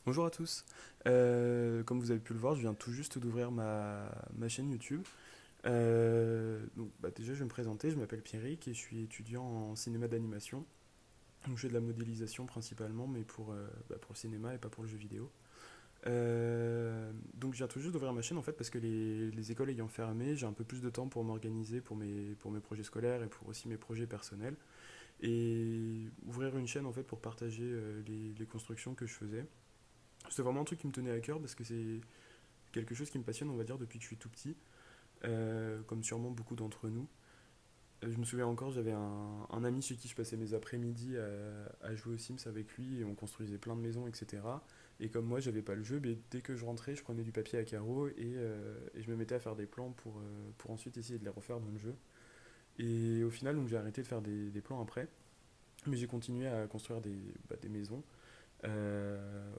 Bonjour à tous. Comme vous avez pu le voir, je viens tout juste d'ouvrir ma chaîne YouTube. Déjà, je vais me présenter. Je m'appelle Pierrick et je suis étudiant en cinéma d'animation. Donc, je fais de la modélisation principalement, mais pour le cinéma et pas pour le jeu vidéo. Donc, je viens tout juste d'ouvrir ma chaîne en fait parce que les écoles ayant fermé, j'ai un peu plus de temps pour m'organiser pour mes projets scolaires et pour aussi mes projets personnels. Et ouvrir une chaîne en fait pour partager les constructions que je faisais. C'est vraiment un truc qui me tenait à cœur parce que c'est quelque chose qui me passionne, on va dire, depuis que je suis tout petit, comme sûrement beaucoup d'entre nous. Je me souviens encore, j'avais un ami chez qui je passais mes après-midi à jouer aux Sims avec lui et on construisait plein de maisons, etc. Et comme moi, j'avais pas le jeu, mais dès que je rentrais, je prenais du papier à carreaux et je me mettais à faire des plans pour ensuite essayer de les refaire dans le jeu. Et au final, donc j'ai arrêté de faire des plans après, mais j'ai continué à construire des maisons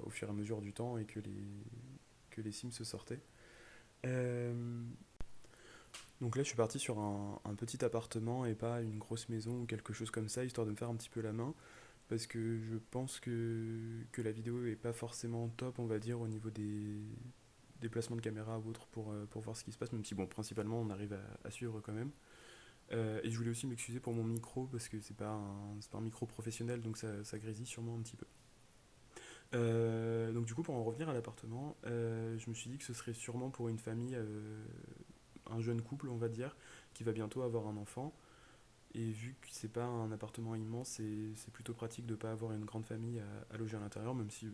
au fur et à mesure du temps et que les Sims se sortaient. Euh, donc là, je suis parti sur un petit appartement et pas une grosse maison ou quelque chose comme ça, histoire de me faire un petit peu la main, parce que je pense que la vidéo est pas forcément top, on va dire, au niveau des placements de caméra ou autre pour voir ce qui se passe, même si, bon, principalement, on arrive à suivre quand même. Et je voulais aussi m'excuser pour mon micro, parce que c'est pas un micro professionnel, donc ça grésille sûrement un petit peu. Donc du coup, pour en revenir à l'appartement, je me suis dit que ce serait sûrement pour une famille, un jeune couple, on va dire, qui va bientôt avoir un enfant. Et vu que c'est pas un appartement immense, c'est plutôt pratique de pas avoir une grande famille à loger à l'intérieur, même si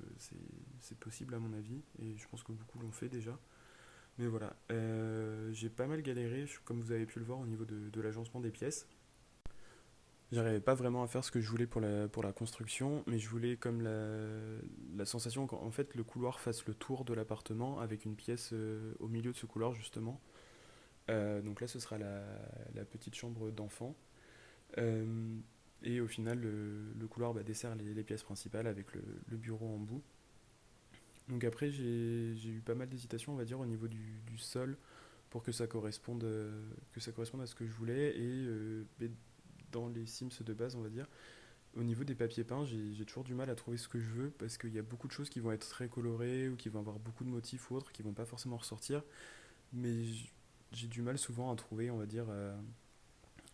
c'est possible à mon avis, et je pense que beaucoup l'ont fait déjà. Mais voilà, j'ai pas mal galéré, comme vous avez pu le voir, au niveau de l'agencement des pièces. J'arrivais pas vraiment à faire ce que je voulais pour la construction, mais je voulais comme la sensation qu'en fait le couloir fasse le tour de l'appartement avec une pièce au milieu de ce couloir justement. Donc là ce sera la petite chambre d'enfant. Euh, et au final le couloir dessert les pièces principales avec le bureau en bout. Donc après j'ai eu pas mal d'hésitations on va dire au niveau du sol pour que ça corresponde à ce que je voulais et dans les Sims de base on va dire. Au niveau des papiers peints, j'ai toujours du mal à trouver ce que je veux parce qu'il y a beaucoup de choses qui vont être très colorées ou qui vont avoir beaucoup de motifs ou autres qui vont pas forcément ressortir. Mais j'ai du mal souvent à trouver, on va dire,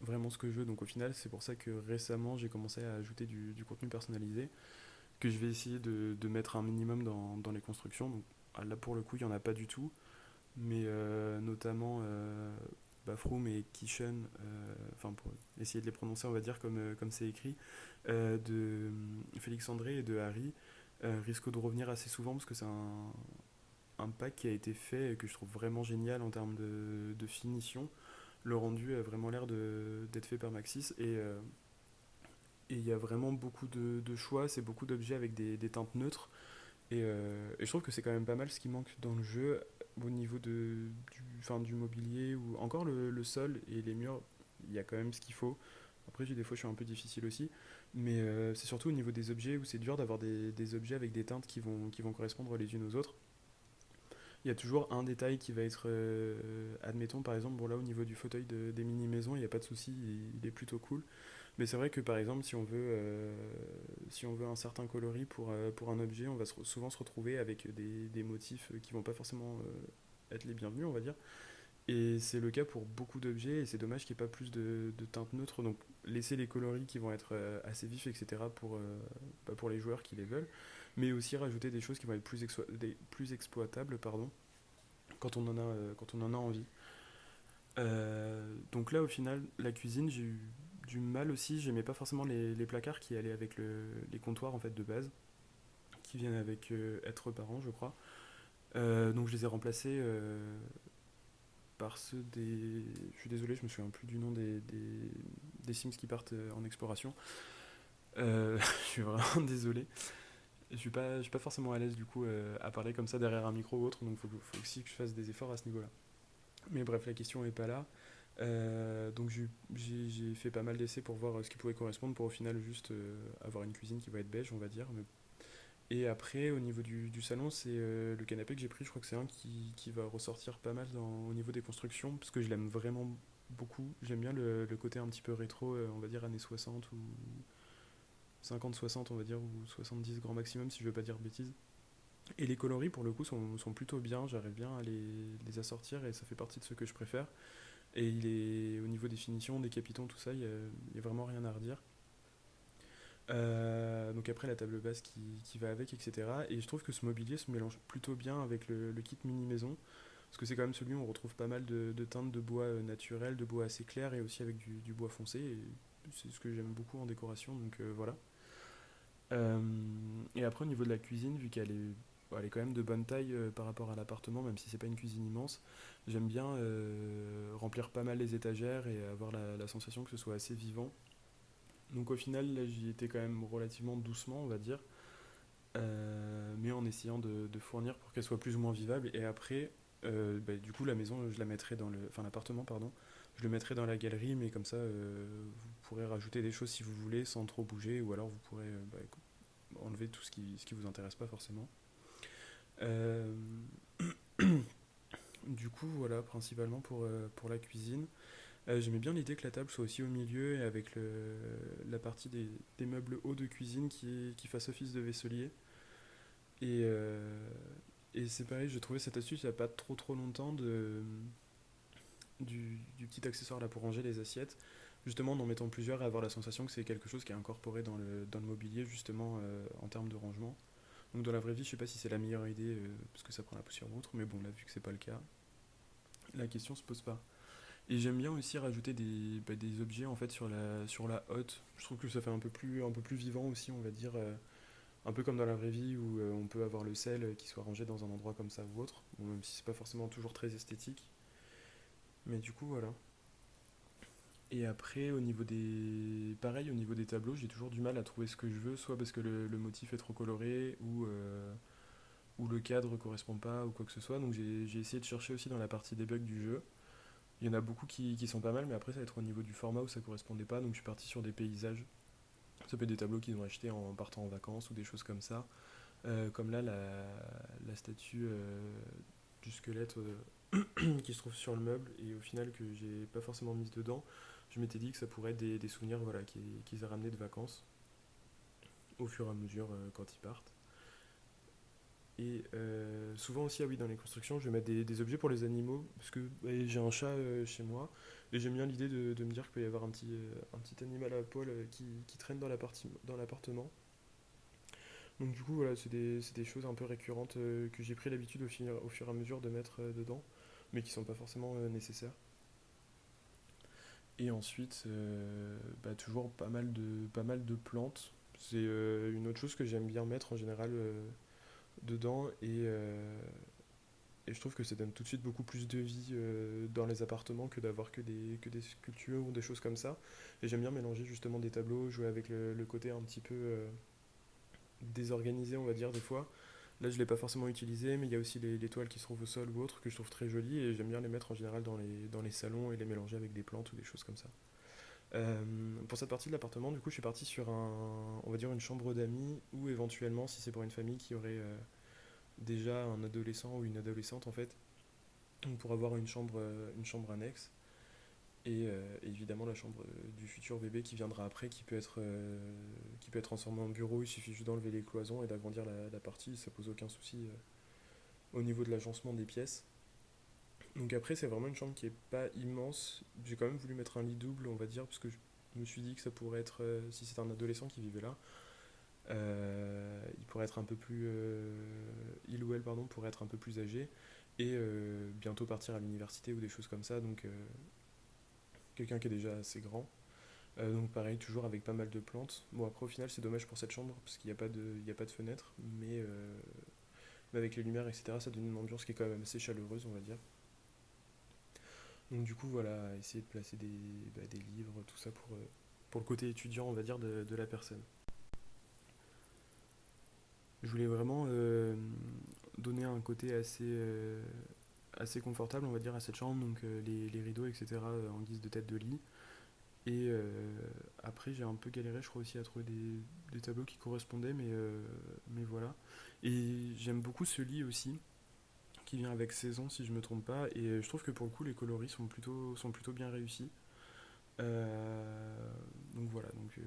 vraiment ce que je veux. Donc au final, c'est pour ça que récemment, j'ai commencé à ajouter du contenu personnalisé que je vais essayer de mettre un minimum dans les constructions. Donc là, pour le coup, il n'y en a pas du tout. Mais notamment Bafroom et Kishen, enfin pour essayer de les prononcer, on va dire comme c'est écrit, de Félix André et de Harry, risquent de revenir assez souvent parce que c'est un pack qui a été fait et que je trouve vraiment génial en termes de finition. Le rendu a vraiment l'air d'être fait par Maxis et il y a vraiment beaucoup de choix, c'est beaucoup d'objets avec des teintes neutres et je trouve que c'est quand même pas mal ce qui manque dans le jeu au niveau du mobilier ou encore le sol et les murs, il y a quand même ce qu'il faut. Après, des fois, je suis un peu difficile aussi, mais c'est surtout au niveau des objets où c'est dur d'avoir des objets avec des teintes qui vont correspondre les unes aux autres. Il y a toujours un détail qui va être, admettons par exemple, bon là au niveau du fauteuil des mini-maisons, il n'y a pas de souci, il est plutôt cool. Mais c'est vrai que par exemple, si on veut un certain coloris pour un objet, on va souvent se retrouver avec des motifs qui vont pas forcément être les bienvenus, on va dire. Et c'est le cas pour beaucoup d'objets, et c'est dommage qu'il n'y ait pas plus de teintes neutres. Donc laisser les coloris qui vont être assez vifs, etc. pour les joueurs qui les veulent, mais aussi rajouter des choses qui vont être plus exploitables, pardon, quand on en a envie. Donc là, au final, la cuisine, j'ai eu du mal aussi. J'aimais pas forcément les placards qui allaient avec les comptoirs en fait de base, qui viennent avec être parents, je crois. Donc je les ai remplacés par ceux des. Je suis désolé, je me souviens plus du nom des Sims qui partent en exploration. Je suis vraiment désolé. Je suis pas forcément à l'aise du coup à parler comme ça derrière un micro ou autre, donc faut aussi que je fasse des efforts à ce niveau-là. Mais bref, la question est pas là. Donc j'ai fait pas mal d'essais pour voir ce qui pouvait correspondre pour au final juste avoir une cuisine qui va être beige, on va dire. Et après, au niveau du salon, c'est le canapé que j'ai pris. Je crois que c'est un qui va ressortir pas mal au niveau des constructions, parce que je l'aime vraiment beaucoup. J'aime bien le côté un petit peu rétro, on va dire années 60 ou 50-60, on va dire, ou 70 grand maximum, si je veux pas dire de bêtises. Et les coloris, pour le coup, sont plutôt bien. J'arrive bien à les assortir et ça fait partie de ceux que je préfère. Et au niveau des finitions, des capitons, tout ça, il y a vraiment rien à redire. Donc après la table basse qui va avec, etc. Et je trouve que ce mobilier se mélange plutôt bien avec le kit mini maison, parce que c'est quand même celui où on retrouve pas mal de teintes de bois naturel, de bois assez clair et aussi avec du bois foncé. Et c'est ce que j'aime beaucoup en décoration, donc voilà. Euh, et après au niveau de la cuisine, vu qu'elle est, bon, elle est quand même de bonne taille par rapport à l'appartement, même si c'est pas une cuisine immense, j'aime bien remplir pas mal les étagères et avoir la sensation que ce soit assez vivant. Donc au final, là, j'y étais quand même relativement doucement, on va dire, mais en essayant de fournir pour qu'elle soit plus ou moins vivable. Et après, bah, du coup, la maison, je la mettrai enfin l'appartement, pardon, je le mettrai dans la galerie, mais comme ça, vous pourrez rajouter des choses si vous voulez, sans trop bouger, ou alors vous pourrez bah, enlever tout ce qui vous intéresse pas forcément. Euh, du coup, voilà, principalement pour la cuisine. J'aimais bien l'idée que la table soit aussi au milieu et avec la partie des meubles hauts de cuisine qui fasse office de vaisselier. Et, euh, et c'est pareil, j'ai trouvé cette astuce il n'y a pas trop longtemps du petit accessoire là pour ranger les assiettes. Justement, en mettant plusieurs et avoir la sensation que c'est quelque chose qui est incorporé dans le mobilier, justement, en termes de rangement. Donc dans la vraie vie, je sais pas si c'est la meilleure idée, parce que ça prend la poussière ou autre, mais bon, là, vu que c'est pas le cas, la question se pose pas. Et j'aime bien aussi rajouter des objets en fait sur la hotte. Je trouve que ça fait un peu plus vivant aussi, on va dire. Un peu comme dans la vraie vie où on peut avoir le sel qui soit rangé dans un endroit comme ça ou autre. Bon, même si c'est pas forcément toujours très esthétique. Mais du coup, voilà. Et après, pareil, au niveau des tableaux, j'ai toujours du mal à trouver ce que je veux, soit parce que le motif est trop coloré, ou le cadre correspond pas, ou quoi que ce soit. Donc j'ai essayé de chercher aussi dans la partie debug du jeu. Il y en a beaucoup qui sont pas mal, mais après ça va être au niveau du format où ça correspondait pas, donc je suis parti sur des paysages. Ça peut être des tableaux qu'ils ont achetés en partant en vacances ou des choses comme ça. Comme là, la statue du squelette qui se trouve sur le meuble et au final que j'ai pas forcément mise dedans, je m'étais dit que ça pourrait être des souvenirs voilà, qu'ils aient ramenés de vacances au fur et à mesure quand ils partent. Et souvent aussi, ah oui, dans les constructions, je vais mettre des objets pour les animaux, parce que bah, j'ai un chat chez moi, et j'aime bien l'idée de me dire qu'il peut y avoir un petit animal à poil qui traîne dans l'appartement. Donc du coup, voilà, c'est des choses un peu récurrentes que j'ai pris l'habitude au fur et à mesure de mettre dedans, mais qui sont pas forcément nécessaires. Et ensuite, bah, toujours pas mal de plantes. C'est une autre chose que j'aime bien mettre en général dedans, et je trouve que ça donne tout de suite beaucoup plus de vie dans les appartements que d'avoir que des sculptures ou des choses comme ça. Et j'aime bien mélanger justement des tableaux, jouer avec le côté un petit peu désorganisé, on va dire, des fois. Là, je ne l'ai pas forcément utilisé, mais il y a aussi les toiles qui se trouvent au sol ou autres que je trouve très jolies et j'aime bien les mettre en général dans les salons et les mélanger avec des plantes ou des choses comme ça. Euh, pour cette partie de l'appartement, du coup, je suis parti sur on va dire une chambre d'amis ou éventuellement, si c'est pour une famille qui aurait déjà un adolescent ou une adolescente en fait, pour avoir une chambre annexe. Et évidemment la chambre du futur bébé qui viendra après, qui peut être transformée en bureau, il suffit juste d'enlever les cloisons et d'agrandir la partie, ça pose aucun souci au niveau de l'agencement des pièces. Donc après c'est vraiment une chambre qui est pas immense, j'ai quand même voulu mettre un lit double on va dire, parce que je me suis dit que ça pourrait être, si c'est un adolescent qui vivait là, il pourrait être un peu plus, il ou elle pardon, pourrait être un peu plus âgé, et bientôt partir à l'université ou des choses comme ça, donc quelqu'un qui est déjà assez grand. Donc pareil, toujours avec pas mal de plantes. Bon après au final c'est dommage pour cette chambre parce qu'il n'y a il y a pas de fenêtre, mais avec les lumières etc ça donne une ambiance qui est quand même assez chaleureuse on va dire. Donc du coup voilà, essayer de placer des livres, tout ça pour le côté étudiant on va dire de la personne. Je voulais vraiment donner un côté assez confortable on va dire à cette chambre, donc les rideaux etc en guise de tête de lit. Et après, j'ai un peu galéré, je crois aussi, à trouver des tableaux qui correspondaient, mais voilà. Et j'aime beaucoup ce lit aussi, qui vient avec saison, si je me trompe pas. Et je trouve que pour le coup, les coloris sont plutôt bien réussis. Donc voilà, donc,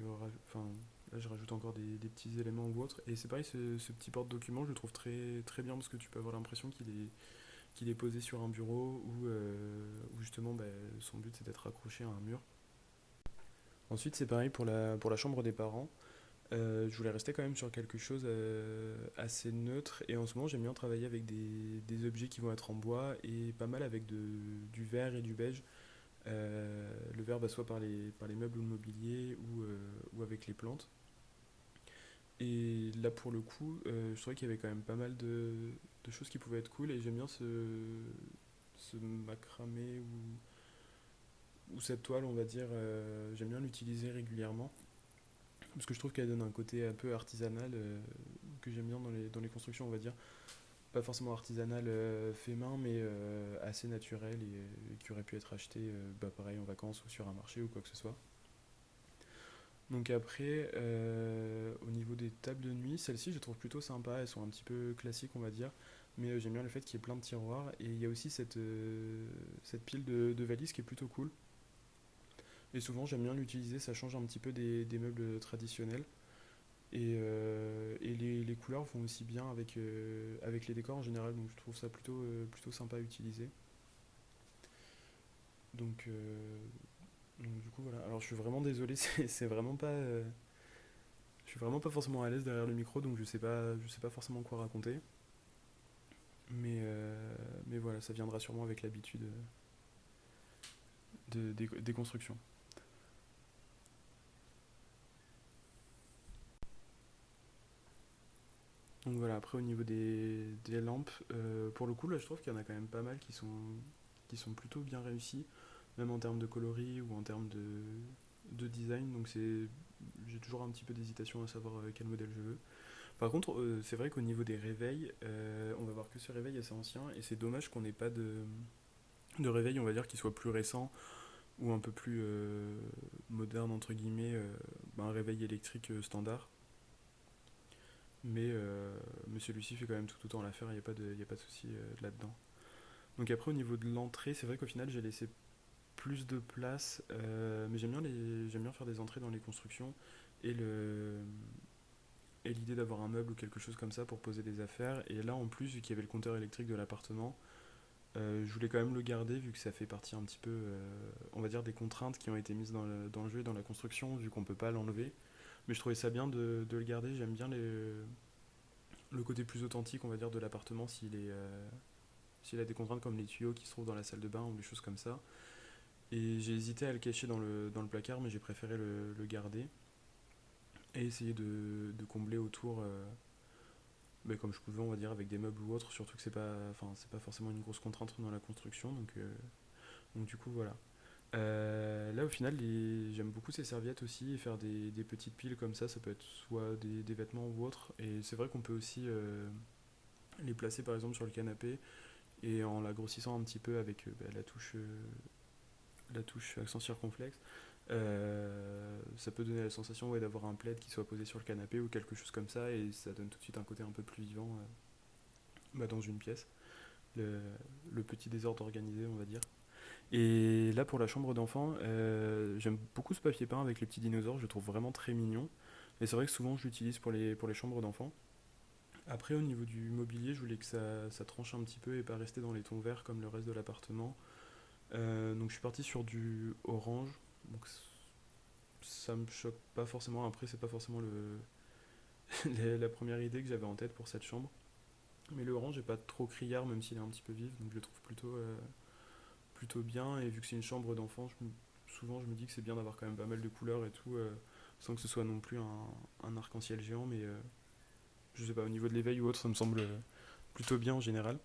enfin, Là, je rajoute encore des petits éléments ou autres. Et c'est pareil, ce petit porte-document, je le trouve très, très bien parce que tu peux avoir l'impression qu'il est posé sur un bureau où justement bah, son but c'est d'être accroché à un mur. Ensuite, c'est pareil pour la chambre des parents. Je voulais rester quand même sur quelque chose assez neutre et en ce moment j'aime bien travailler avec des objets qui vont être en bois et pas mal avec du vert et du beige. Le vert bah, soit par les meubles ou le mobilier ou avec les plantes. Et là pour le coup, je trouvais qu'il y avait quand même pas mal de choses qui pouvaient être cool et j'aime bien ce macramé ou cette toile on va dire, j'aime bien l'utiliser régulièrement parce que je trouve qu'elle donne un côté un peu artisanal que j'aime bien dans les constructions, on va dire. Pas forcément artisanal fait main, mais assez naturel et qui aurait pu être acheté bah, pareil en vacances ou sur un marché ou quoi que ce soit. Donc après, au niveau des tables de nuit, celles-ci je les trouve plutôt sympas, elles sont un petit peu classiques on va dire, mais j'aime bien le fait qu'il y ait plein de tiroirs et il y a aussi cette pile de valises qui est plutôt cool. Et souvent j'aime bien l'utiliser, ça change un petit peu des meubles traditionnels. Et les couleurs vont aussi bien avec les décors en général, donc je trouve ça plutôt sympa à utiliser. Donc, du coup voilà. Alors je suis vraiment désolé, c'est vraiment pas, je suis vraiment pas forcément à l'aise derrière le micro, donc je sais pas forcément quoi raconter. Mais voilà, ça viendra sûrement avec l'habitude des constructions. Donc voilà, après au niveau des lampes, pour le coup là je trouve qu'il y en a quand même pas mal qui sont plutôt bien réussis, même en termes de coloris ou en termes de design. Donc j'ai toujours un petit peu d'hésitation à savoir quel modèle je veux. Par contre, c'est vrai qu'au niveau des réveils, on va voir que ce réveil assez ancien et c'est dommage qu'on n'ait pas de réveil, on va dire, qui soit plus récent ou un peu plus moderne entre guillemets, bah, un réveil électrique standard. Mais celui-ci fait quand même tout autant l'affaire, il n'y a, pas de souci là-dedans. Donc après au niveau de l'entrée, c'est vrai qu'au final j'ai laissé plus de place, mais j'aime bien faire des entrées dans les constructions et et l'idée d'avoir un meuble ou quelque chose comme ça pour poser des affaires. Et là en plus, vu qu'il y avait le compteur électrique de l'appartement, je voulais quand même le garder vu que ça fait partie un petit peu, on va dire, des contraintes qui ont été mises dans le jeu et dans la construction, vu qu'on peut pas l'enlever. Mais je trouvais ça bien de le garder, j'aime bien le côté plus authentique, on va dire, de l'appartement s'il a des contraintes comme les tuyaux qui se trouvent dans la salle de bain ou des choses comme ça. Et j'ai hésité à le cacher dans le placard, mais j'ai préféré le garder et essayer de combler autour ben, comme je pouvais, on va dire, avec des meubles ou autres, surtout que c'est pas forcément une grosse contrainte dans la construction, donc du coup, voilà. Là, au final, j'aime beaucoup ces serviettes aussi, et faire des petites piles comme ça peut être soit des vêtements ou autre, et c'est vrai qu'on peut aussi les placer par exemple sur le canapé, et en la grossissant un petit peu avec bah, la touche accent circonflexe, ça peut donner la sensation ouais, d'avoir un plaid qui soit posé sur le canapé ou quelque chose comme ça, et ça donne tout de suite un côté un peu plus vivant bah, dans une pièce. Le, le petit désordre organisé, on va dire. Et là, pour la chambre d'enfant, j'aime beaucoup ce papier peint avec les petits dinosaures, je le trouve vraiment très mignon. Et c'est vrai que souvent je l'utilise pour les chambres d'enfants. Après, au niveau du mobilier, je voulais que ça tranche un petit peu et pas rester dans les tons verts comme le reste de l'appartement. Donc je suis parti sur du orange. Donc ça me choque pas forcément. Après, c'est pas forcément la première idée que j'avais en tête pour cette chambre. Mais le orange n'est pas trop criard, même s'il est un petit peu vif. Donc je le trouve plutôt bien. Et vu que c'est une chambre d'enfant, souvent je me dis que c'est bien d'avoir quand même pas mal de couleurs et tout, sans que ce soit non plus un arc-en-ciel géant. Mais je sais pas, au niveau de l'éveil ou autre, ça me semble plutôt bien en général.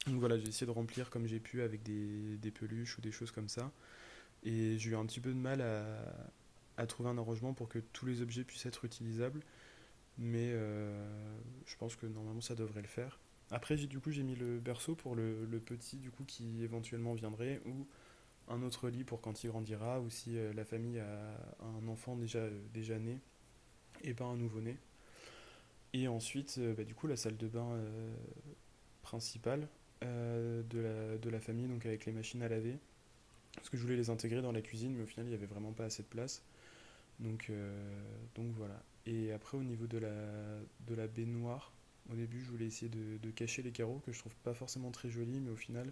Donc voilà, j'ai essayé de remplir comme j'ai pu avec des peluches ou des choses comme ça. Et j'ai eu un petit peu de mal à trouver un arrangement pour que tous les objets puissent être utilisables. Mais je pense que normalement ça devrait le faire. Après, du coup, j'ai mis le berceau pour le petit du coup qui éventuellement viendrait, ou un autre lit pour quand il grandira, ou si la famille a un enfant déjà né et pas un nouveau-né. Et ensuite, bah, du coup, la salle de bain principale de la famille, donc avec les machines à laver. Parce que je voulais les intégrer dans la cuisine, mais au final, il n'y avait vraiment pas assez de place. Donc voilà. Et après, au niveau de la baignoire, au début, je voulais essayer de cacher les carreaux, que je trouve pas forcément très jolis, mais au final,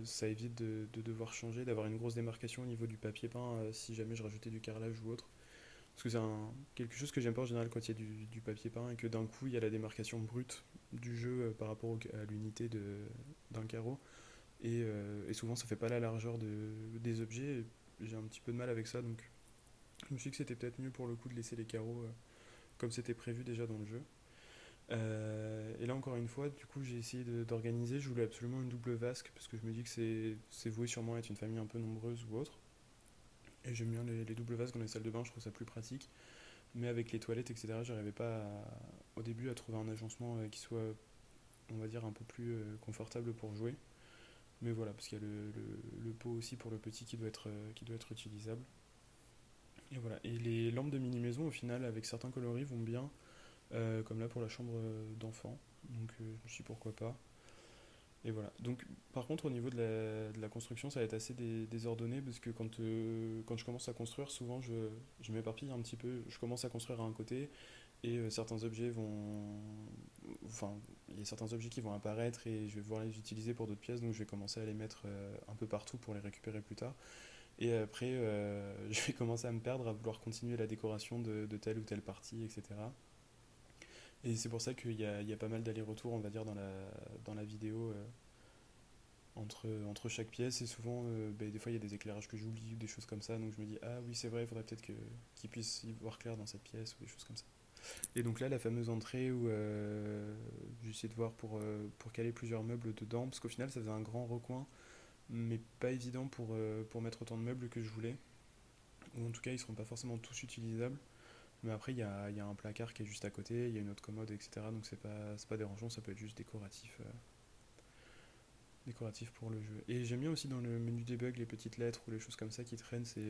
ça évite de devoir changer, d'avoir une grosse démarcation au niveau du papier peint si jamais je rajoutais du carrelage ou autre. Parce que c'est quelque chose que j'aime pas en général quand il y a du papier peint et que d'un coup il y a la démarcation brute du jeu par rapport à l'unité d'un carreau. Et souvent ça fait pas la largeur des objets. Et j'ai un petit peu de mal avec ça, donc je me suis dit que c'était peut-être mieux pour le coup de laisser les carreaux comme c'était prévu déjà dans le jeu. Et là encore une fois, du coup j'ai essayé d'organiser, je voulais absolument une double vasque parce que je me dis que c'est voué sûrement à être une famille un peu nombreuse ou autre. Et j'aime bien les doubles vasques dans les salles de bain, je trouve ça plus pratique. Mais avec les toilettes, etc., j'arrivais pas au début à trouver un agencement qui soit, on va dire, un peu plus confortable pour jouer. Mais voilà, parce qu'il y a le pot aussi pour le petit qui doit être utilisable. Et voilà. Et les lampes de mini-maison, au final, avec certains coloris, vont bien, comme là pour la chambre d'enfant. Donc je me suis dit pourquoi pas. Et voilà. Donc, par contre, au niveau de la construction, ça va être assez désordonné parce que quand je commence à construire, souvent je m'éparpille un petit peu. Je commence à construire à un côté et certains objets vont. Enfin, il y a certains objets qui vont apparaître et je vais pouvoir les utiliser pour d'autres pièces, donc je vais commencer à les mettre un peu partout pour les récupérer plus tard. Et après, je vais commencer à me perdre, à vouloir continuer la décoration de telle ou telle partie, etc. Et c'est pour ça qu'il y a pas mal d'allers-retours, on va dire, dans la vidéo entre chaque pièce. Et souvent, ben, des fois, il y a des éclairages que j'oublie ou des choses comme ça. Donc je me dis, ah oui, c'est vrai, il faudrait peut-être qu'il puisse y voir clair dans cette pièce ou des choses comme ça. Et donc là, la fameuse entrée où j'ai essayé de voir pour caler plusieurs meubles dedans, parce qu'au final, ça faisait un grand recoin, mais pas évident pour mettre autant de meubles que je voulais. Ou en tout cas, ils seront pas forcément tous utilisables. Mais après, il y a un placard qui est juste à côté, il y a une autre commode, etc. Donc c'est pas dérangeant, ça peut être juste décoratif pour le jeu. Et j'aime bien aussi dans le menu debug les petites lettres ou les choses comme ça qui traînent, c'est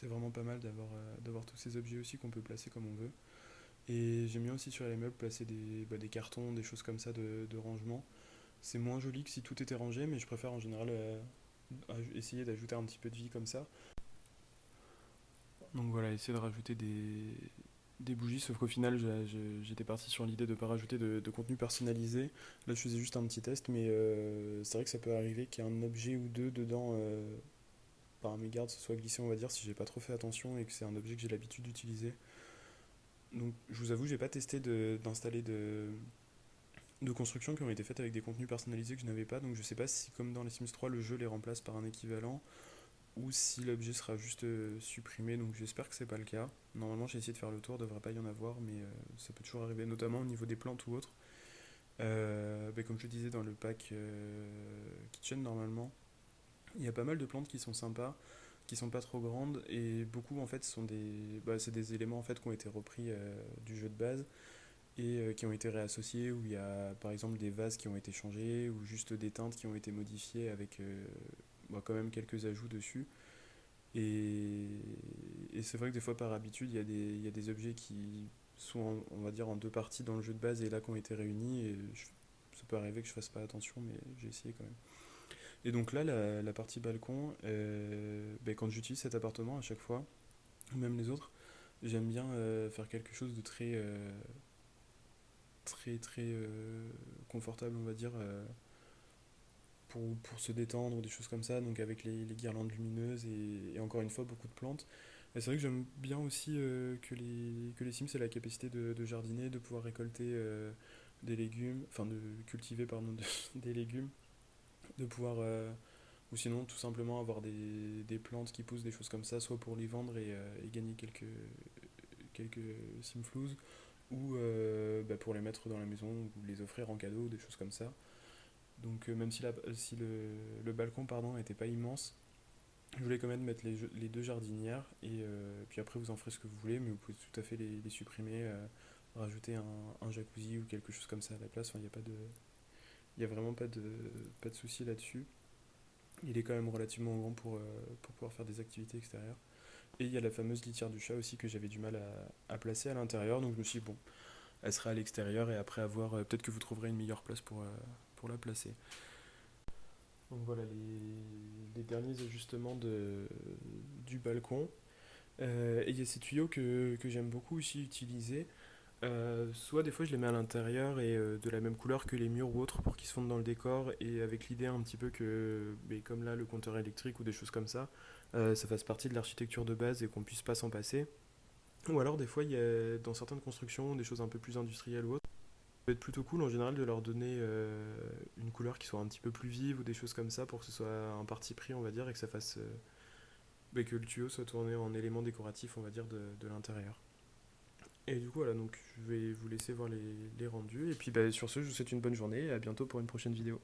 vraiment pas mal d'avoir tous ces objets aussi qu'on peut placer comme on veut. Et j'aime bien aussi sur les meubles placer des cartons, des choses comme ça de rangement. C'est moins joli que si tout était rangé, mais je préfère en général essayer d'ajouter un petit peu de vie comme ça. Donc voilà, essayer de rajouter des bougies, sauf qu'au final j'étais parti sur l'idée de ne pas rajouter de contenu personnalisé. Là je faisais juste un petit test, mais c'est vrai que ça peut arriver qu'il y ait un objet ou deux dedans par mégarde se soit glissé, on va dire, si j'ai pas trop fait attention et que c'est un objet que j'ai l'habitude d'utiliser. Donc je vous avoue, j'ai pas testé d'installer de constructions qui ont été faites avec des contenus personnalisés que je n'avais pas, donc je sais pas si comme dans les Sims 3 le jeu les remplace par un équivalent ou si l'objet sera juste supprimé, donc j'espère que c'est pas le cas. Normalement j'ai essayé de faire le tour, devrait pas y en avoir, mais ça peut toujours arriver, notamment au niveau des plantes ou autres. Bah, comme je le disais dans le pack Kitchen normalement, il y a pas mal de plantes qui sont sympas, qui sont pas trop grandes et beaucoup en fait c'est des éléments en fait qui ont été repris du jeu de base et qui ont été réassociés où il y a par exemple des vases qui ont été changés ou juste des teintes qui ont été modifiées avec bah, quand même quelques ajouts dessus. Et, et c'est vrai que des fois, par habitude, il y a des objets qui sont, on va dire, en deux parties dans le jeu de base et là qui ont été réunis. Ça peut arriver que je fasse pas attention, mais j'ai essayé quand même. Et donc là, la partie balcon, ben, quand j'utilise cet appartement à chaque fois, ou même les autres, j'aime bien faire quelque chose de très confortable, on va dire, pour se détendre, ou des choses comme ça, donc avec les guirlandes lumineuses et encore une fois beaucoup de plantes. Et c'est vrai que j'aime bien aussi que les Sims aient la capacité de jardiner, de pouvoir récolter des légumes, enfin de cultiver pardon, des légumes, de pouvoir, ou sinon tout simplement avoir des plantes qui poussent, des choses comme ça, soit pour les vendre et gagner quelques Simflouz, ou bah, pour les mettre dans la maison, ou les offrir en cadeau, des choses comme ça. Donc même si le balcon pardon n'était pas immense, je voulais quand même mettre les deux jardinières et puis après vous en ferez ce que vous voulez, mais vous pouvez tout à fait les supprimer, rajouter un jacuzzi ou quelque chose comme ça à la place. Enfin, il y a vraiment pas de souci là-dessus. Il est quand même relativement grand pour pouvoir faire des activités extérieures. Et il y a la fameuse litière du chat aussi que j'avais du mal à placer à l'intérieur, donc je me suis dit bon, elle sera à l'extérieur et après avoir peut-être que vous trouverez une meilleure place pour la placer. Donc voilà les derniers ajustements du balcon. Et il y a ces tuyaux que j'aime beaucoup aussi utiliser. Soit des fois je les mets à l'intérieur et de la même couleur que les murs ou autres pour qu'ils se fondent dans le décor et avec l'idée un petit peu que, mais comme là le compteur électrique ou des choses comme ça fasse partie de l'architecture de base et qu'on puisse pas s'en passer. Ou alors des fois il y a dans certaines constructions des choses un peu plus industrielles ou autres. Ça peut être plutôt cool en général de leur donner une couleur qui soit un petit peu plus vive ou des choses comme ça pour que ce soit un parti pris on va dire et que ça fasse que le tuyau soit tourné en élément décoratif on va dire de l'intérieur. Et du coup, voilà, donc je vais vous laisser voir les rendus. Et puis sur ce, je vous souhaite une bonne journée et à bientôt pour une prochaine vidéo.